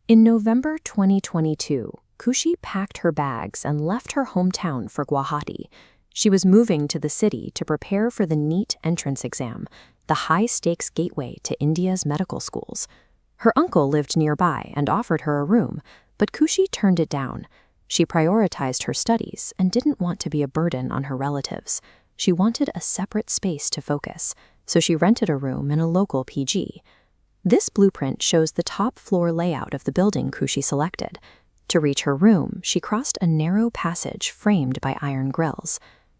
In November 2022, Khushi packed her bags and left her hometown for Guwahati. She was moving to the city to prepare for the NEET entrance exam, the high-stakes gateway to India's medical schools. Her uncle lived nearby and offered her a room, but Khushi turned it down. She prioritized her studies and didn't want to be a burden on her relatives. She wanted a separate space to focus, so she rented a room in a local PG. This blueprint shows the top-floor layout of the building Khushi selected. To reach her room, she crossed a narrow passage framed by iron grills.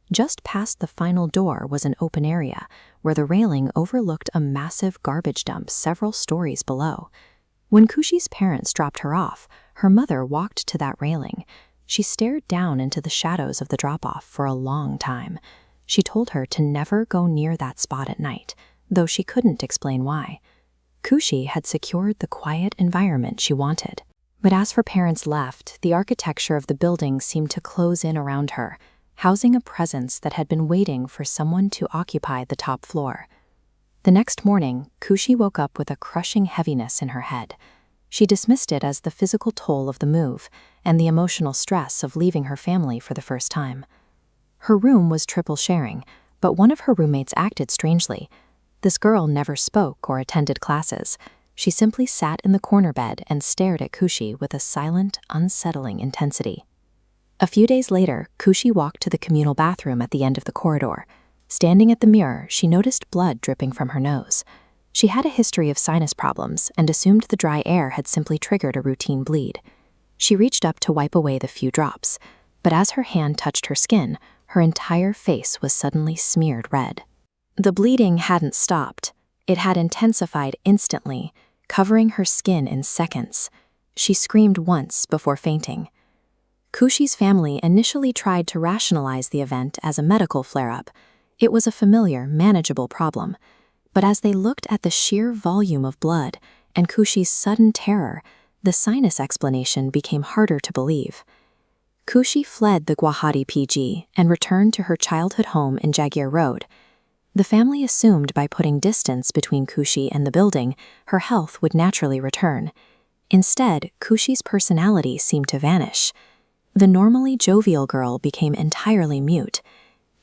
Just past the final door was an open area, where the railing overlooked a massive garbage dump several stories below. When Khushi's parents dropped her off, her mother walked to that railing. She stared down into the shadows of the drop-off for a long time. She told her to never go near that spot at night, though she couldn't explain why. Khushi had secured the quiet environment she wanted. But as her parents left, the architecture of the building seemed to close in around her, housing a presence that had been waiting for someone to occupy the top floor. The next morning, Khushi woke up with a crushing heaviness in her head. She dismissed it as the physical toll of the move and the emotional stress of leaving her family for the first time. Her room was triple sharing, but one of her roommates acted strangely. This girl never spoke or attended classes. She simply sat in the corner bed and stared at Khushi with a silent, unsettling intensity. A few days later, Khushi walked to the communal bathroom at the end of the corridor. Standing at the mirror, she noticed blood dripping from her nose. She had a history of sinus problems and assumed the dry air had simply triggered a routine bleed. She reached up to wipe away the few drops, but as her hand touched her skin, her entire face was suddenly smeared red. The bleeding hadn't stopped. It had intensified instantly, covering her skin in seconds. She screamed once before fainting. Khushi's family initially tried to rationalize the event as a medical flare-up. It was a familiar, manageable problem. But as they looked at the sheer volume of blood and Khushi's sudden terror, the sinus explanation became harder to believe. Khushi fled the Guwahati PG and returned to her childhood home in Jagir Road. The family assumed by putting distance between Khushi and the building, her health would naturally return. Instead, Khushi's personality seemed to vanish. The normally jovial girl became entirely mute.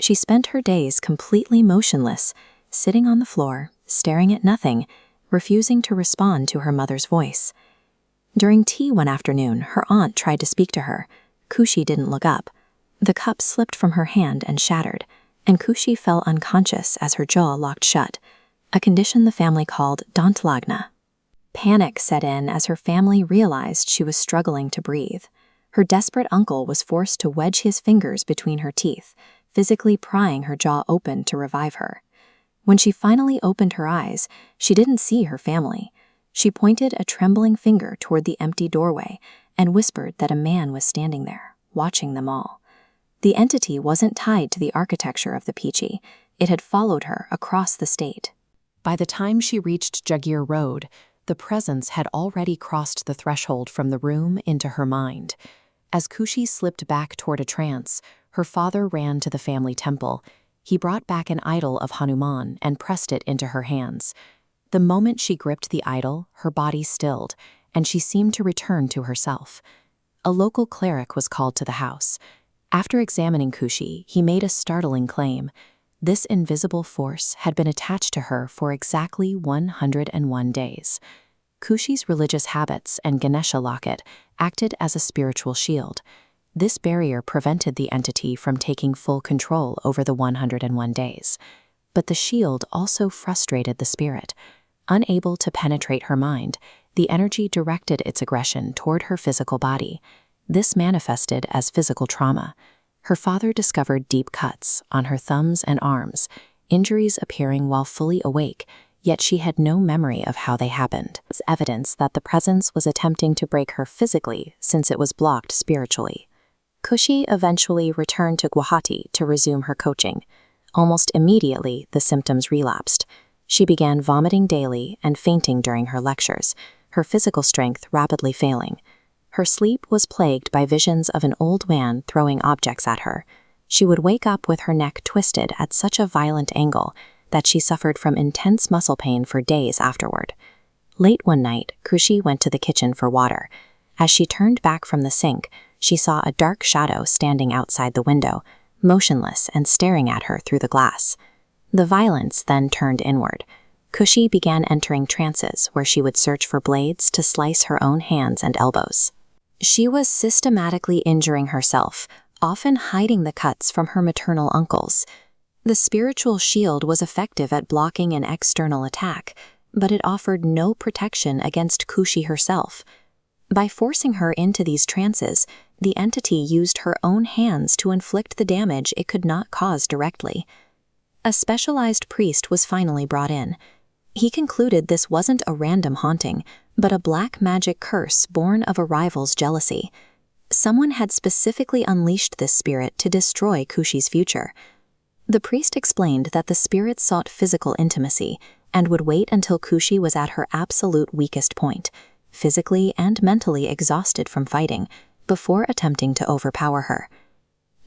She spent her days completely motionless, sitting on the floor, staring at nothing, refusing to respond to her mother's voice. During tea one afternoon, her aunt tried to speak to her. Khushi didn't look up. The cup slipped from her hand and shattered, and Khushi fell unconscious as her jaw locked shut, a condition the family called dantlagna. Panic set in as her family realized she was struggling to breathe. Her desperate uncle was forced to wedge his fingers between her teeth, physically prying her jaw open to revive her. When she finally opened her eyes, she didn't see her family. She pointed a trembling finger toward the empty doorway and whispered that a man was standing there, watching them all. The entity wasn't tied to the architecture of the PG. It had followed her across the state. By the time she reached Jagir Road, the presence had already crossed the threshold from the room into her mind. As Khushi slipped back toward a trance, her father ran to the family temple. He brought back an idol of Hanuman and pressed it into her hands. The moment she gripped the idol, her body stilled, and she seemed to return to herself. A local cleric was called to the house. After examining Khushi, he made a startling claim. This invisible force had been attached to her for exactly 101 days. Khushi's religious habits and Ganesha locket acted as a spiritual shield. This barrier prevented the entity from taking full control over the 101 days. But the shield also frustrated the spirit. Unable to penetrate her mind, the energy directed its aggression toward her physical body. This manifested as physical trauma. Her father discovered deep cuts on her thumbs and arms, injuries appearing while fully awake, yet she had no memory of how they happened. It was evidence that the presence was attempting to break her physically since it was blocked spiritually. Khushi eventually returned to Guwahati to resume her coaching. Almost immediately, the symptoms relapsed. She began vomiting daily and fainting during her lectures, her physical strength rapidly failing. Her sleep was plagued by visions of an old man throwing objects at her. She would wake up with her neck twisted at such a violent angle that she suffered from intense muscle pain for days afterward. Late one night, Khushi went to the kitchen for water. As she turned back from the sink, she saw a dark shadow standing outside the window, motionless and staring at her through the glass. The violence then turned inward. Khushi began entering trances where she would search for blades to slice her own hands and elbows. She was systematically injuring herself, often hiding the cuts from her maternal uncles. The spiritual shield was effective at blocking an external attack, but it offered no protection against Khushi herself. By forcing her into these trances, the entity used her own hands to inflict the damage it could not cause directly. A specialized priest was finally brought in. He concluded this wasn't a random haunting, but a black magic curse born of a rival's jealousy. Someone had specifically unleashed this spirit to destroy Khushi's future. The priest explained that the spirit sought physical intimacy and would wait until Khushi was at her absolute weakest point, physically and mentally exhausted from fighting, before attempting to overpower her.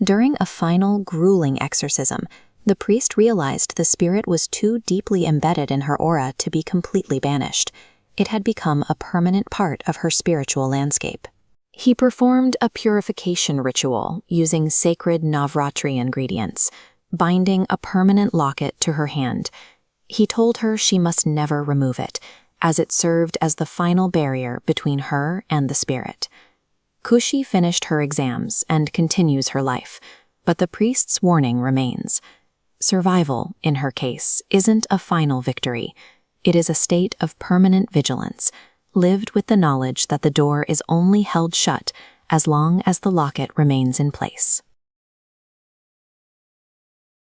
During a final, grueling exorcism, the priest realized the spirit was too deeply embedded in her aura to be completely banished. It had become a permanent part of her spiritual landscape. He performed a purification ritual using sacred Navratri ingredients, binding a permanent locket to her hand. He told her she must never remove it, as it served as the final barrier between her and the spirit. Khushi finished her exams and continues her life, but the priest's warning remains. Survival, in her case, isn't a final victory. It is a state of permanent vigilance, lived with the knowledge that the door is only held shut as long as the locket remains in place.